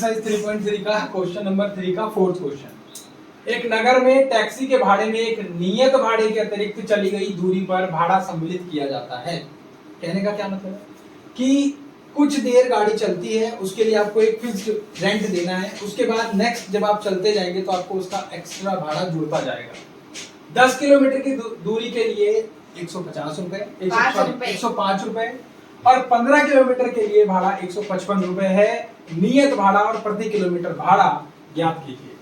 Exercise 3.3 का question number 3 का fourth question. एक नगर में टैक्सी के भाड़े में एक नियत भाड़े के अतिरिक्त चली गई दूरी पर भाड़ा सम्मिलित किया जाता है। कहने का क्या मतलब है कि कुछ देर गाड़ी चलती है, उसके लिए आपको एक फिक्स्ड रेंट देना है, उसके बाद नेक्स्ट जब आप चलते जाएंगे तो आपको उसका एक्स्ट्रा भाड़ा जुड़ता जाएगा। 10 किलोमीटर की दूरी के लिए 150 रुपए, 105 रुपए और 15 किलोमीटर के लिए भाड़ा 155 रुपए है नियत भाड़ा, और प्रति किलोमीटर भाड़ा ज्ञात कीजिए।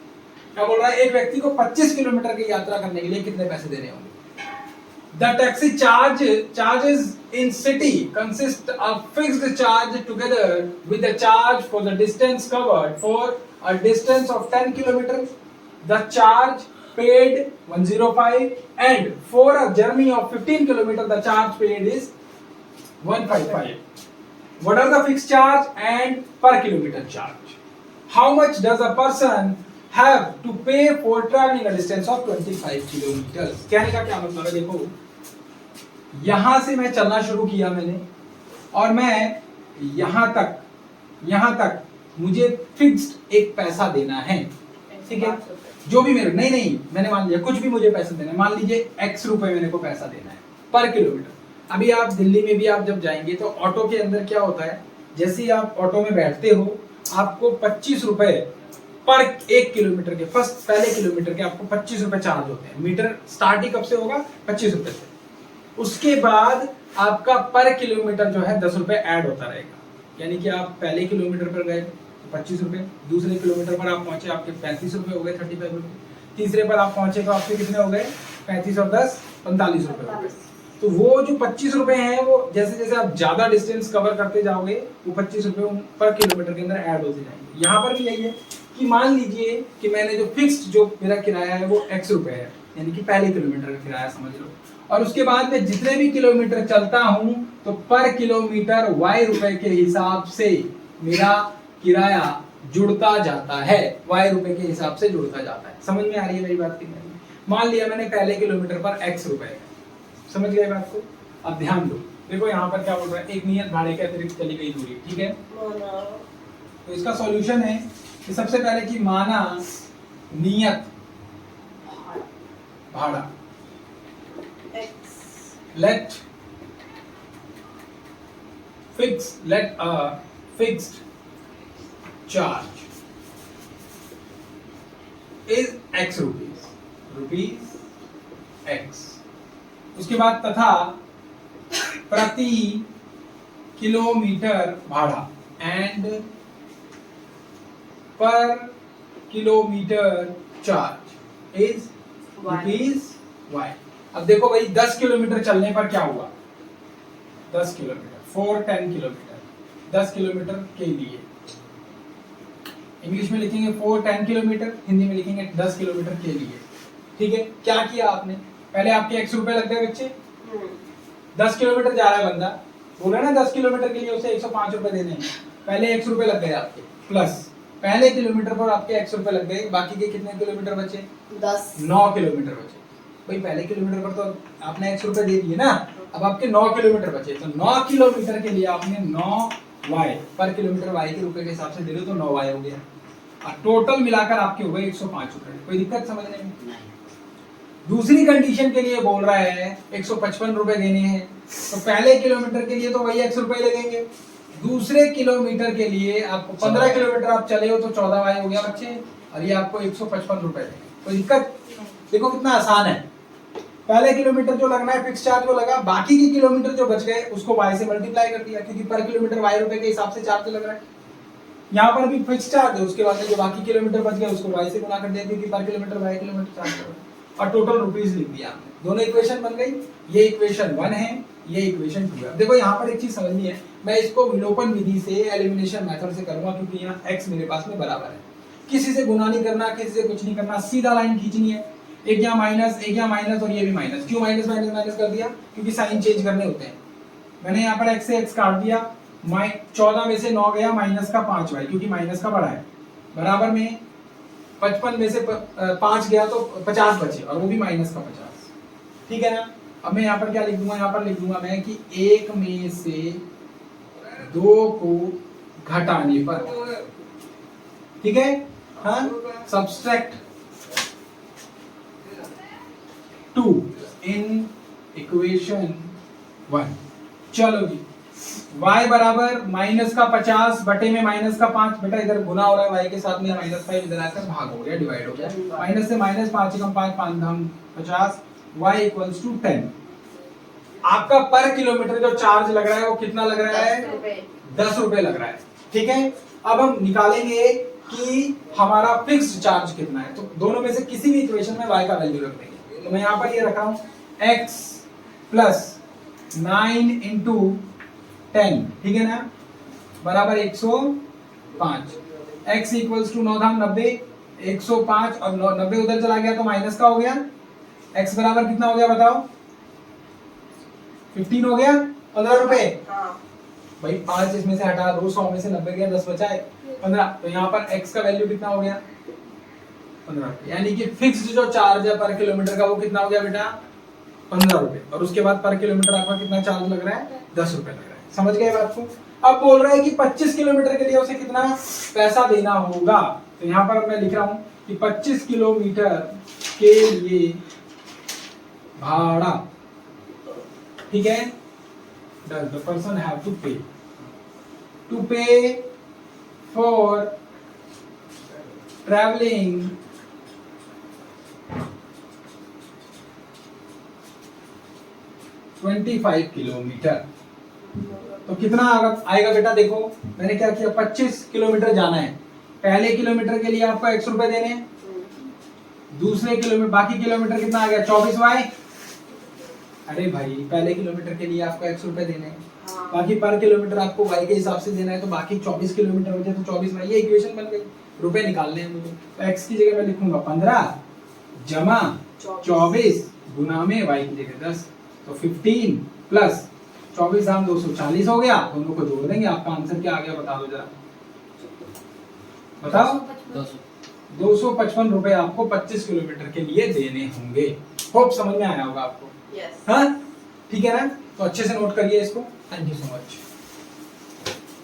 क्या बोल रहा है, एक व्यक्ति को 25 किलोमीटर की यात्रा करने के लिए कितने पैसे देने होंगे। The taxi charges in city consist of fixed charge together with the charge for the distance covered. For a distance of 10 kilometers, the charge paid 105, and for a journey of 15 kilometers, the charge paid is 155. What are the fixed charge and per kilometer charge? How much does a person have to pay for traveling a distance of 25 kilometers? कहने का क्या मतलब है, देखो यहां से मैं चलना शुरू किया मैंने, और मैं यहां तक मुझे फिक्स्ड एक पैसा देना है, ठीक है। जो भी मेरे नहीं मैंने मान लिया कुछ भी मुझे पैसा देना है, मान लीजिए x रुपए मेरे को पैसा देना है पर किलोमीटर। अभी आप दिल्ली में भी आप जब जाएंगे तो ऑटो के अंदर क्या होता है, जैसे ही आप ऑटो में बैठते हो आपको 25 रुपए पर 1 किलोमीटर के पहले किलोमीटर के आपको 25 रुपए चार्ज होते हैं। मीटर स्टार्ट ही कब से होगा, 25 रुपए से। उसके बाद आपका पर किलोमीटर जो है 10 रुपए ऐड होता रहेगा, यानी कि आप पहले किलोमीटर पर गए तो 25 रुपए, दूसरे किलोमीटर पर आप पहुंचे आपके 35 रुपए हो गए, 35 रुपए, तीसरे पर आप पहुंचे तो आपके कितने हो गए, 35 और 10 45 रुपए हो गए। तो वो जो 25 रुपए हैं वो जैसे जैसे आप ज्यादा डिस्टेंस कवर करते जाओगे वो 25 रुपए पर किलोमीटर के अंदर ऐड होते जाएंगे। यहाँ पर भी यही है कि मान लीजिए कि मैंने जो फिक्स्ड जो मेरा किराया है वो x रुपए है, यानी कि पहले किलोमीटर का किराया समझ लो, और उसके बाद में जितने भी किलोमीटर चलता हूं तो पर किलोमीटर y रुपए के हिसाब से मेरा किराया जुड़ता जाता है, y रुपए के हिसाब से जुड़ता जाता है। समझ में आ रही है मेरी बात की? मान लिया मैंने पहले किलोमीटर पर x रुपए, समझ गए बात को? अब ध्यान दो, देखो यहाँ पर क्या बोल रहा है, एक नियत भाड़े के अतिरिक्त चली गई दूरी, ठीक है। तो इसका सॉल्यूशन है कि सबसे पहले कि माना नियत भाड़ा, let a fixed charge is x rupees x। उसके बाद तथा प्रति किलोमीटर भाड़ा एंड पर kilometre charge is rupees y। अब देखो भाई 10 किलोमीटर चलने पर क्या हुआ, 10 किलोमीटर फॉर 10 किलोमीटर, 10 किलोमीटर के लिए इंग्लिश में लिखेंगे फॉर 10 किलोमीटर, हिंदी में लिखेंगे 10 किलोमीटर के लिए, ठीक है। क्या किया आपने, पहले आपके x रुपए लग गए बच्चे, 10 किलोमीटर जा रहा है बंदा, बोल रहे ना 10 किलोमीटर के लिए उसे 105 रुपए देने हैं, पहले x रुपए लग गए आपके, प्लस पहले किलोमीटर पर आपके x रुपए लग गए, बाकी के कितने किलोमीटर बचे, 9 किलोमीटर बचे। भाई पहले किलोमीटर पर तो आपने x रुपए दे दिए ना, अब आपके 9 किलोमीटर बचे, तो 9 किलोमीटर के लिए आपने 9y पर किलोमीटर y के रुपए के हिसाब से दे रहे हो, तो 9y हो गया, और टोटल मिलाकर आपके हो गए 105 रुपए। कोई दिक्कत समझने में? दूसरी कंडीशन के लिए बोल रहा है 155 रुपए देने हैं, तो पहले किलोमीटर के लिए तो वही x रुपए लगेंगे, दूसरे किलोमीटर के लिए आपको 15 किलोमीटर आप चले हो तो 14y हो गया बच्चे, और ये आपको 155 रुपए देंगे। कोई दिक्कत? देखो कितना आसान है, पहले किलोमीटर जो लगना है फिक्स चार्ज वो लगा, बाकी के किलोमीटर जो बच गए उसको y से मल्टीप्लाई कर दिया, क्योंकि पर किलोमीटर y रुपए के हिसाब से चार्ज लग रहा है। यहाँ पर भी फिक्स चार्ज है, उसके बाद जो बाकी किलोमीटर बच गए उसको y से गुना कर दिया, क्योंकि पर किलोमीटर y किलोमीटर चार्ज लग रहा है, और टोटल रुपीस लिख दिया। दोनों इक्वेशन बन गई, ये इक्वेशन 1 है, ये इक्वेशन 2 है। देखो यहाँ पर एक चीज समझनी है, मैं इसको विलोपन विधि से एलिमिनेशन मेथड से करूंगा, क्योंकि यहाँ x मेरे पास में बराबर है, किसी से गुना नहीं करना, किसी से कुछ नहीं करना, सीधा लाइन खींचनी है, एक यहाँ माइनस और ये भी माइनस। क्यों माइनस माइनस माइनस कर दिया, क्योंकि साइन चेंज करने होते हैं। मैंने यहाँ पर x से x काट दिया, 14 में से 9 गया, माइनस का 5y, क्योंकि माइनस का बड़ा है, बराबर में 55 में से 5 गया तो 50 बचे, और वो भी माइनस का 50, ठीक है ना। अब मैं यहाँ पर क्या लिख दूंगा, यहाँ पर लिख दूंगा मैं कि 1 में से 2 को घटाने पर ठीक है। हाँ, सब्सट्रैक्ट 2 इन इक्वेशन 1। चलो जी, y बराबर माइनस का 50 बटे में माइनस का 5, बेटा इधर गुना हो रहा है y के साथ में, माइनस 5 इधर आकर भाग हो गया, डिवाइड हो गया, माइनस से माइनस 5 कम 5 5 धम 50, y इक्वल्स टू 10। आपका पर किलोमीटर जो चार्ज लग रहा है वो कितना लग रहा है? 10 रुपए लग रहा है, ठीक है। अब हम निकालेंगे कि हमारा फिक्स्ड चार्ज कितना है, तो दोनों में से किसी भी इक्वेशन में y का वैल्यू रख देंगे। तो मैं यहाँ पर ये रख रहा हूँ x प्लस 9 इंटू 10, ठीक है ना, बराबर 105। x इक्वल्स टू 9 धाम 90, 105 और 90 उधर चला गया तो माइनस का हो गया। x बराबर कितना हो गया बताओ? 15 हो गया, 15 रुपए। भाई 5 इसमें से हटा दो, 100 में से 90 गया, 10 बचा है 15। तो यहाँ पर x का वैल्यू कितना हो गया? 15। यानी कि फिक्स्ड जो चार्ज है पर किलोमीटर का वो कितना हो गया बेटा? 15 रुपए। और उसके बाद पर किलोमीटर आपका कितना चार्ज लग रहा है? 10 रुपए लग रहा है। समझ गए बात को? अब बोल रहा है कि 25 किलोमीटर के लिए उसे कितना पैसा देना होगा। तो यहाँ पर मैं लिख रहा हूँ कि 25 किलोमीटर के लिए भाड़ा, ठीक है, the person have to pay for traveling 25 kilometre. तो कितना आएगा बेटा? देखो मैंने क्या किया, 25 किलोमीटर जाना है, पहले किलोमीटर के लिए आपको 100 रुपए देने, दूसरे किलोमीटर, बाकी किलोमीटर कितना आ गया? 24y। अरे भाई पहले किलोमीटर के लिए आपको 100 रुपए देने, बाकी पर किलोमीटर आपको y के हिसाब से देना है, तो बाकी 24 किलोमीटर हो जाए तो 24y। ये इक्वेशन बन गई, रुपए निकालने हैं मुझे। तो x की जगह मैं लिखूंगा 15 जमा 24 गुना में y की जगह 10, तो 15 प्लस 24 दाम 240 हो गया। दोनों को जोड़ देंगे, आपका आंसर क्या आ गया बता दो जरा, बताओ। 255 रुपए आपको 25 किलोमीटर के लिए देने होंगे। होप समझ में आया होगा आपको। हाँ ठीक है ना? तो अच्छे से नोट करिए इसको। Thank you so much.